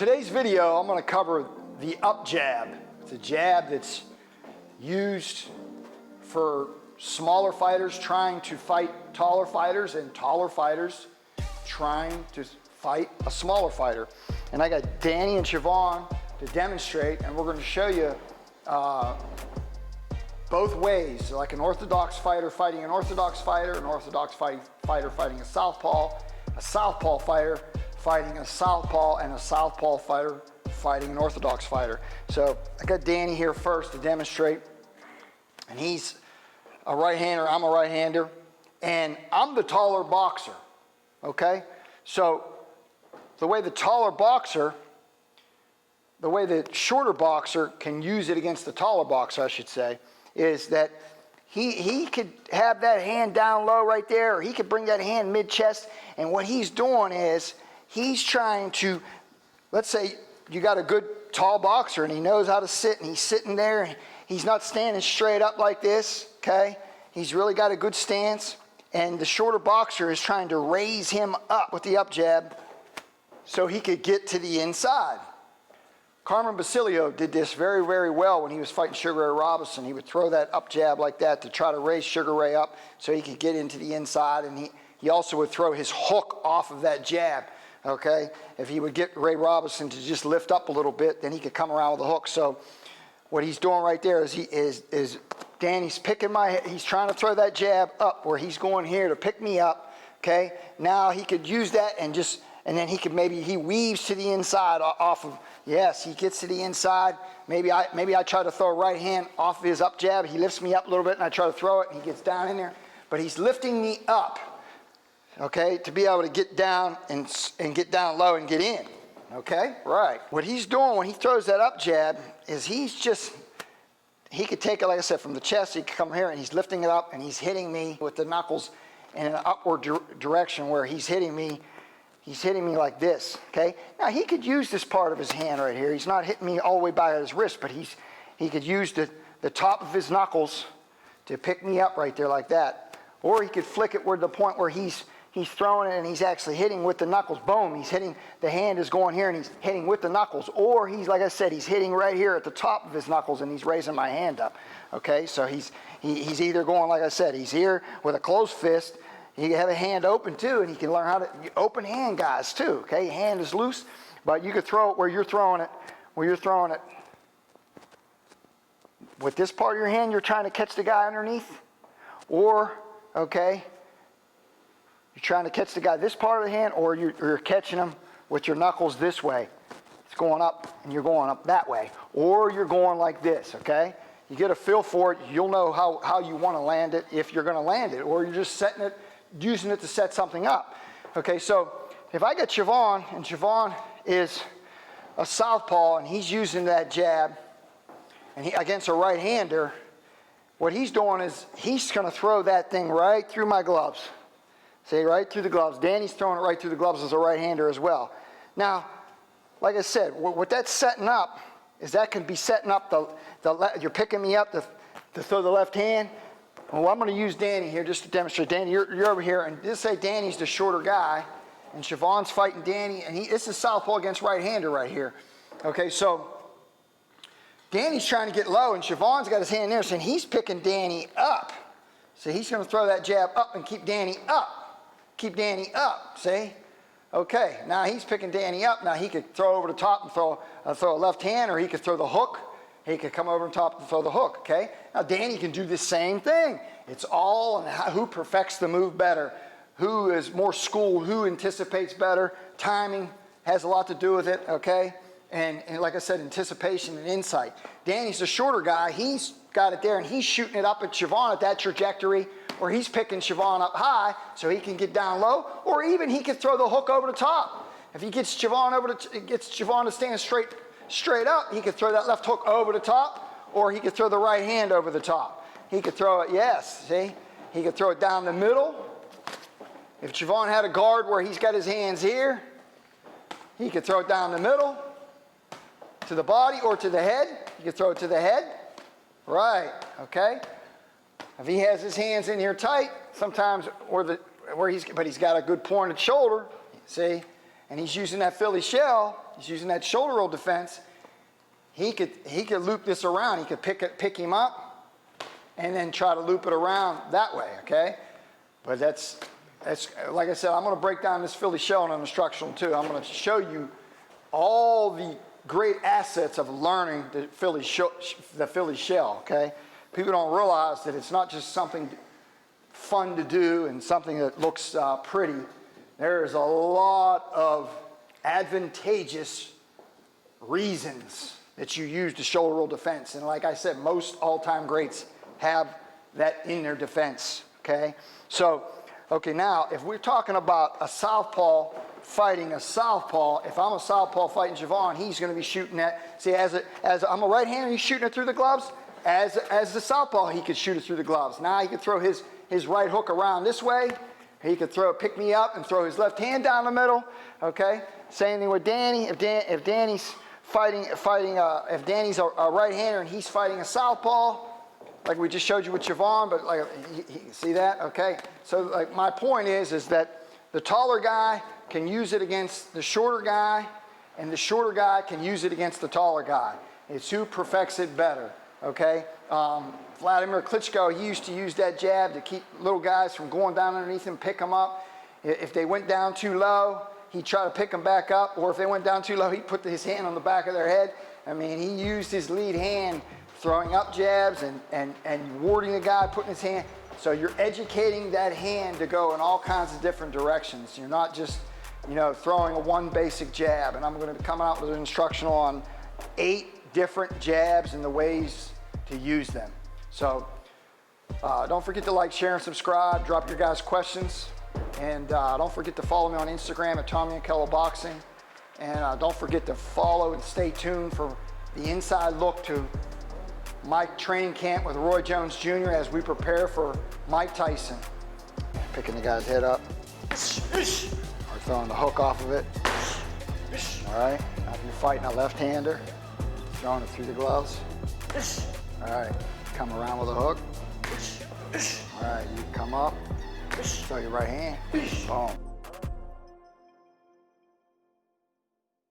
Today's video, I'm going to cover the up jab. It's a jab that's used for smaller fighters trying to fight taller fighters and taller fighters trying to fight a smaller fighter. And I got Danny and Siobhan to demonstrate, and we're going to show you both ways, like an Orthodox fighter fighting an Orthodox fighter, an Orthodox fighter fighting a Southpaw fighter fighting a Southpaw, and a Southpaw fighter fighting an Orthodox fighter. So I got Danny here first to demonstrate, and he's a right-hander, I'm a right-hander, and I'm the taller boxer, okay? So the way the shorter boxer can use it against the taller boxer, I should say, is that he could have that hand down low right there, or he could bring that hand mid-chest, and what he's doing is he's trying to, let's say you got a good tall boxer and he knows how to sit, and he's sitting there and he's not standing straight up like this, okay? He's really got a good stance, and the shorter boxer is trying to raise him up with the up jab so he could get to the inside. Carmen Basilio did this very, very well when he was fighting Sugar Ray Robinson. He would throw that up jab like that to try to raise Sugar Ray up so he could get into the inside, and he also would throw his hook off of that jab, okay? If he would get Ray Robinson to just lift up a little bit, then he could come around with a hook. So what he's doing right there is Danny's picking he's trying to throw that jab up where he's going here to pick me up, okay? Now he could use that and then he weaves to the inside off of, yes, he gets to the inside. Maybe I try to throw a right hand off of his up jab. He lifts me up a little bit and I try to throw it and he gets down in there. But he's lifting me up, okay, to be able to get down and get down low and get in, okay? Right. What he's doing when he throws that up jab is he could take it, like I said, from the chest. He could come here and he's lifting it up and he's hitting me with the knuckles in an upward direction where he's hitting me like this, okay? Now, he could use this part of his hand right here. He's not hitting me all the way by his wrist, but he could use the top of his knuckles to pick me up right there like that. Or he could flick it where the point where he's throwing it and he's actually hitting with the knuckles. Boom, he's hitting, the hand is going here and he's hitting with the knuckles. Or he's, like I said, he's hitting right here at the top of his knuckles and he's raising my hand up, okay? So he's either going, like I said, he's here with a closed fist. He can have a hand open too, and he can learn how to open hand guys too, okay? Hand is loose, but you could throw it where you're throwing it. With this part of your hand, you're trying to catch the guy underneath, or, okay, you're trying to catch the guy this part of the hand, or you're catching him with your knuckles this way. It's going up, and you're going up that way. Or you're going like this, okay? You get a feel for it, you'll know how you want to land it if you're going to land it, or you're just setting it, using it to set something up. Okay, so if I get Siobhan, and Siobhan is a Southpaw, and he's using that jab and against a right-hander, what he's doing is he's going to throw that thing right through my gloves. See, right through the gloves. Danny's throwing it right through the gloves as a right-hander as well. Now, like I said, what that's setting up is that can be setting up you're picking me up to throw the left hand. Well, I'm going to use Danny here just to demonstrate. Danny, you're over here, and just say Danny's the shorter guy, and Siobhan's fighting Danny, and this is Southpaw against right-hander right here. Okay, so Danny's trying to get low, and Siobhan's got his hand there, so he's picking Danny up. So he's going to throw that jab up and keep Danny up. Keep Danny up, see? Okay, now he's picking Danny up. Now he could throw over the top and throw a left hand, or he could throw the hook. He could come over the top and throw the hook, okay? Now Danny can do the same thing. It's all on who perfects the move better, who is more schooled, who anticipates better. Timing has a lot to do with it, okay? And like I said, anticipation and insight. Danny's the shorter guy. He's got it there, and he's shooting it up at Siobhan at that trajectory, or he's picking Siobhan up high so he can get down low, or even he could throw the hook over the top. If he gets Siobhan to stand straight up, he could throw that left hook over the top, or he could throw the right hand over the top. He could throw it, yes, see? He could throw it down the middle. If Siobhan had a guard where he's got his hands here, he could throw it down the middle, to the body or to the head. He could throw it to the head. Right, okay? If he has his hands in here tight, sometimes, but he's got a good pointed shoulder, see? And he's using that Philly shell. he's using that shoulder roll defense, he could loop this around. He could pick him up and then try to loop it around that way, okay? But that's like I said, I'm going to break down this Philly shell in an instructional too. I'm going to show you all the great assets of learning the Philly shell, okay? People don't realize that it's not just something fun to do and something that looks pretty. There's a lot of advantageous reasons that you use the shoulder roll defense. And like I said, most all-time greats have that in their defense, okay? So, okay, now, if we're talking about a southpaw fighting a southpaw, if I'm a southpaw fighting Javon, he's going to be shooting that. See, as I'm a right-hander, he's shooting it through the gloves. As the southpaw, he could shoot it through the gloves. Now he could throw his right hook around this way. He could pick me up and throw his left hand down the middle. Okay. Same thing with Danny. If Danny's if Danny's a right-hander and he's fighting a southpaw, like we just showed you with Javon, but like see that? Okay. So like my point is that the taller guy can use it against the shorter guy, and the shorter guy can use it against the taller guy. It's who perfects it better. Okay, Vladimir Klitschko, he used to use that jab to keep little guys from going down underneath him, pick them up. If they went down too low, he'd try to pick them back up, or if they went down too low, he'd put his hand on the back of their head. I mean, he used his lead hand throwing up jabs and warding the guy, putting his hand. So you're educating that hand to go in all kinds of different directions. You're not just, throwing a one basic jab. And I'm going to be coming out with an instructional on 8 different jabs and the ways to use them. So don't forget to like, share, and subscribe. Drop your guys' questions. And don't forget to follow me on Instagram at Tommy Yankello Boxing. And don't forget to follow and stay tuned for the inside look to my training camp with Roy Jones Jr. as we prepare for Mike Tyson. Picking the guy's head up. Or throwing the hook off of it. All right. Now if you're fighting a left-hander, throwing it through the gloves. All right, come around with a hook. All right, you come up, throw your right hand, boom.